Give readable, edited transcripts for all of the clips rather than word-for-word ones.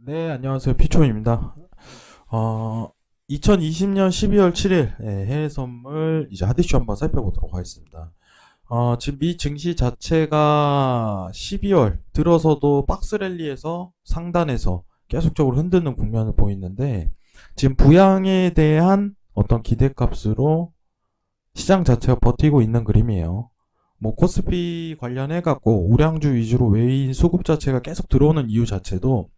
네, 안녕하세요. 피초입니다. 2020년 12월 7일 해외 선물 이제 하디슈 한번 살펴보도록 하겠습니다. 지금 미 증시 자체가 12월 들어서도 박스 랠리에서 상단에서 계속적으로 흔드는 국면을 보이는데 지금 부양에 대한 어떤 기대값으로 시장 자체가 버티고 있는 그림이에요. 뭐 코스피 관련해 갖고 우량주 위주로 외인 수급 자체가 계속 들어오는 이유 자체도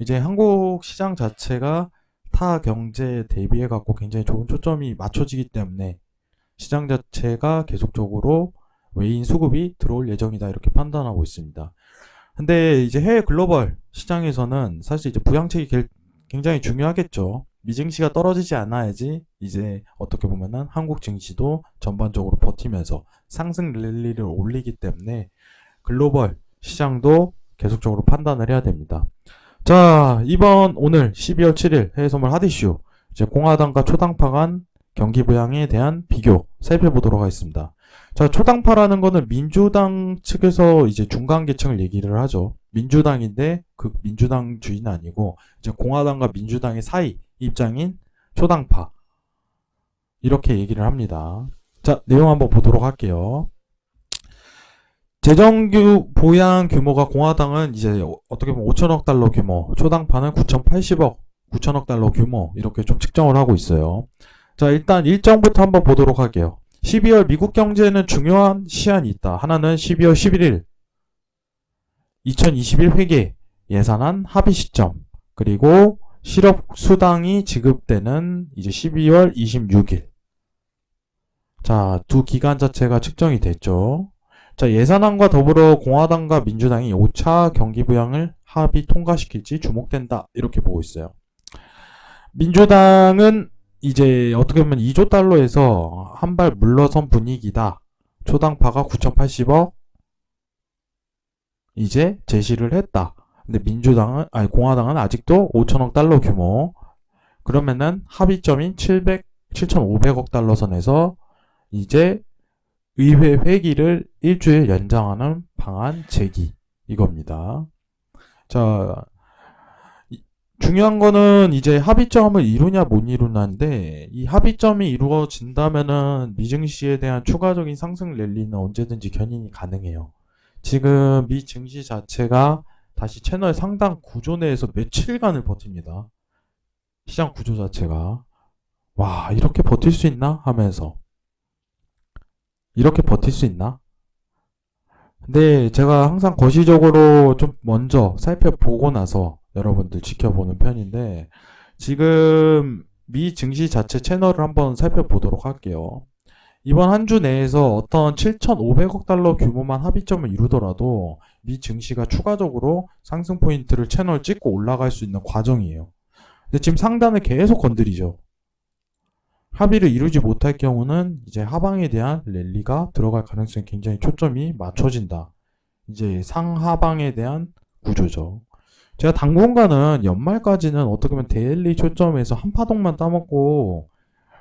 이제 한국 시장 자체가 타 경제에 대비해 갖고 굉장히 좋은 초점이 맞춰지기 때문에 시장 자체가 계속적으로 외인 수급이 들어올 예정이다 이렇게 판단하고 있습니다. 근데 이제 해외 글로벌 시장에서는 사실 이제 부양책이 굉장히 중요하겠죠. 미증시가 떨어지지 않아야지 이제 어떻게 보면은 한국 증시도 전반적으로 버티면서 상승 랠리를 올리기 때문에 글로벌 시장도 계속적으로 판단을 해야 됩니다. 자, 오늘 12월 7일 해외 선물 하디슈 이제 공화당과 초당파 간 경기 부양에 대한 비교 살펴보도록 하겠습니다. 자, 초당파라는 거는 민주당 측에서 이제 중간 계층을 얘기를 하죠. 민주당인데 그 민주당 주의는 아니고 이제 공화당과 민주당의 사이 입장인 초당파 이렇게 얘기를 합니다. 자, 내용 한번 보도록 할게요. 재정 보양 규모가 공화당은 이제 어떻게 보면 5천억 달러 규모, 초당파는 9,080억 달러 규모 이렇게 좀 측정을 하고 있어요. 자, 일단 일정부터 한번 보도록 할게요. 12월 미국 경제는 중요한 시한이 있다. 하나는 12월 11일 2021 회계 예산안 합의 시점, 그리고 실업 수당이 지급되는 이제 12월 26일. 자, 두 기간 자체가 측정이 됐죠. 자, 예산안과 더불어 공화당과 민주당이 5차 경기 부양을 합의 통과시킬지 주목된다. 이렇게 보고 있어요. 민주당은 이제 어떻게 보면 2조 달러에서 한 발 물러선 분위기다. 초당파가 9,080억 이제 제시를 했다. 근데 공화당은 아직도 5천억 달러 규모. 그러면은 합의점인 7,500억 달러 선에서 이제 의회 회기를 일주일 연장하는 방안 제기 이겁니다. 자, 중요한 거는 이제 합의점을 이루냐 못 이루냐인데 이 합의점이 이루어진다면은 미증시에 대한 추가적인 상승 랠리는 언제든지 견인이 가능해요. 지금 미 증시 자체가 다시 채널 상단 구조 내에서 며칠간을 버팁니다. 시장 구조 자체가 와 이렇게 버틸 수 있나 하면서 이렇게 버틸 수 있나? 근데 제가 항상 거시적으로 좀 먼저 살펴보고 나서 여러분들 지켜보는 편인데 지금 미 증시 자체 채널을 한번 살펴보도록 할게요. 이번 한 주 내에서 어떤 7,500억 달러 규모만 합의점을 이루더라도 미 증시가 추가적으로 상승 포인트를 채널 찍고 올라갈 수 있는 과정이에요. 근데 지금 상단을 계속 건드리죠. 합의를 이루지 못할 경우는 이제 하방에 대한 랠리가 들어갈 가능성이 굉장히 초점이 맞춰진다. 이제 상하방에 대한 구조죠. 제가 당분간은 연말까지는 어떻게 보면 데일리 초점에서 한 파동만 따먹고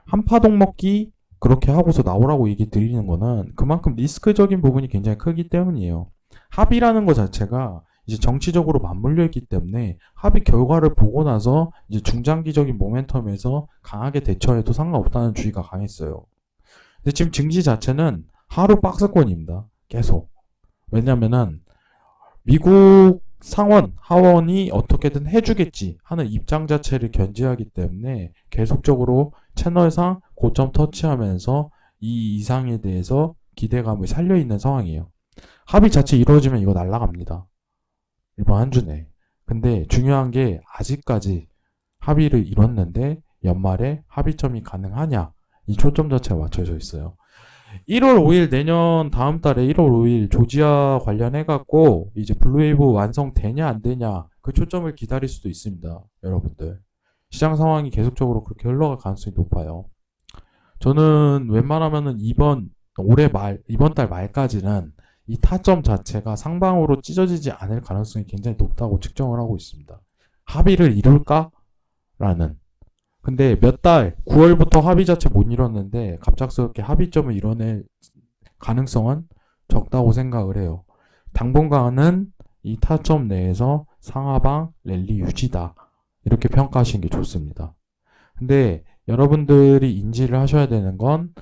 한 파동 먹기 그렇게 하고서 나오라고 얘기 드리는 거는 그만큼 리스크적인 부분이 굉장히 크기 때문이에요. 합의라는 것 자체가 이제 정치적으로 맞물려 있기 때문에 합의 결과를 보고 나서 이제 중장기적인 모멘텀에서 강하게 대처해도 상관없다는 주의가 강했어요. 근데 지금 증시 자체는 하루 박스권입니다. 계속. 왜냐면은 미국 상원, 하원이 어떻게든 해주겠지 하는 입장 자체를 견지하기 때문에 계속적으로 채널상 고점 터치하면서 이 이상에 대해서 기대감을 살려있는 상황이에요. 합의 자체 이루어지면 이거 날라갑니다. 이번 한 주내. 근데 중요한 게 아직까지 합의를 이뤘는데 연말에 합의점이 가능하냐 이 초점 자체가 맞춰져 있어요. 1월 5일 내년 다음 달에 1월 5일 조지아 관련해 갖고 이제 블루웨이브 완성되냐 안 되냐 그 초점을 기다릴 수도 있습니다. 여러분들. 시장 상황이 계속적으로 그렇게 흘러갈 가능성이 높아요. 저는 웬만하면은 이번 달 말까지는 이 타점 자체가 상방으로 찢어지지 않을 가능성이 굉장히 높다고 측정을 하고 있습니다. 합의를 이룰까? 라는. 근데 9월부터 합의 자체 못 이뤘는데 갑작스럽게 합의점을 이뤄낼 가능성은 적다고 생각을 해요. 당분간은 이 타점 내에서 상하방 랠리 유지다. 이렇게 평가하시는 게 좋습니다. 근데 여러분들이 인지를 하셔야 되는 건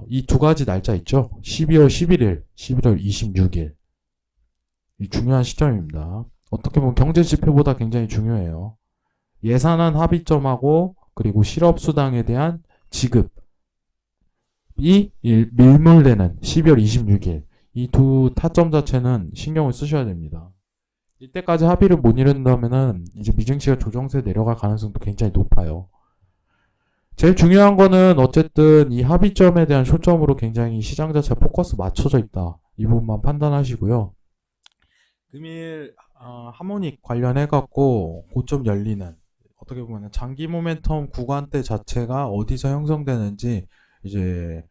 이 두 가지 날짜 있죠? 12월 11일, 11월 26일. 이 중요한 시점입니다. 어떻게 보면 경제 지표보다 굉장히 중요해요. 예산안 합의점하고 그리고 실업수당에 대한 지급이 밀물되는 12월 26일. 이 두 타점 자체는 신경을 쓰셔야 됩니다. 이때까지 합의를 못 이룬다면은 이제 미증시가 조정세 내려갈 가능성도 굉장히 높아요. 제일 중요한 거는 어쨌든 이 합의점에 대한 초점으로 굉장히 시장 자체 포커스 맞춰져 있다. 이 부분만 판단하시고요. 금일 하모닉 관련해갖고 고점 열리는 어떻게 보면 장기 모멘텀 구간대 자체가 어디서 형성되는지 이제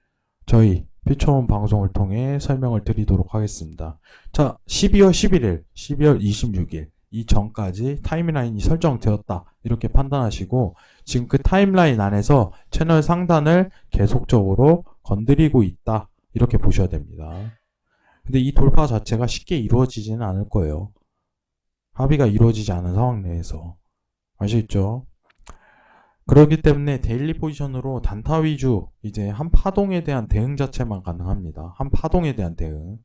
저희 피처온 방송을 통해 설명을 드리도록 하겠습니다. 자, 12월 11일, 12월 26일 이 전까지 타임라인이 설정되었다. 이렇게 판단하시고 지금 그 타임라인 안에서 채널 상단을 계속적으로 건드리고 있다. 이렇게 보셔야 됩니다. 근데 이 돌파 자체가 쉽게 이루어지지는 않을 거예요. 합의가 이루어지지 않은 상황 내에서. 아시겠죠? 그렇기 때문에 데일리 포지션으로 단타 위주 이제 한 파동에 대한 대응 자체만 가능합니다. 한 파동에 대한 대응.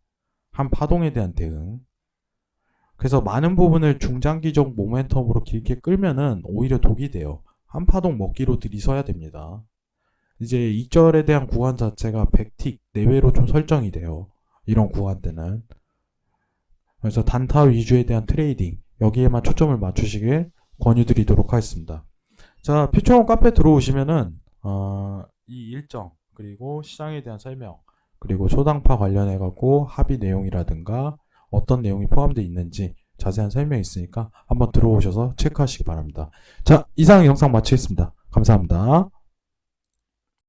한 파동에 대한 대응. 그래서 많은 부분을 중장기적 모멘텀으로 길게 끌면은 오히려 독이 돼요. 한 파동 먹기로 들이서야 됩니다. 이제 2절에 대한 구간 자체가 100틱 내외로 좀 설정이 돼요. 이런 구간대는. 그래서 단타 위주에 대한 트레이딩 여기에만 초점을 맞추시길 권유드리도록 하겠습니다. 자, 퓨처온 카페 들어오시면은 이 일정 그리고 시장에 대한 설명 그리고 초당파 관련해 갖고 합의 내용이라든가 어떤 내용이 포함되어 있는지 자세한 설명이 있으니까 한번 들어오셔서 체크하시기 바랍니다. 자, 이상 영상 마치겠습니다. 감사합니다.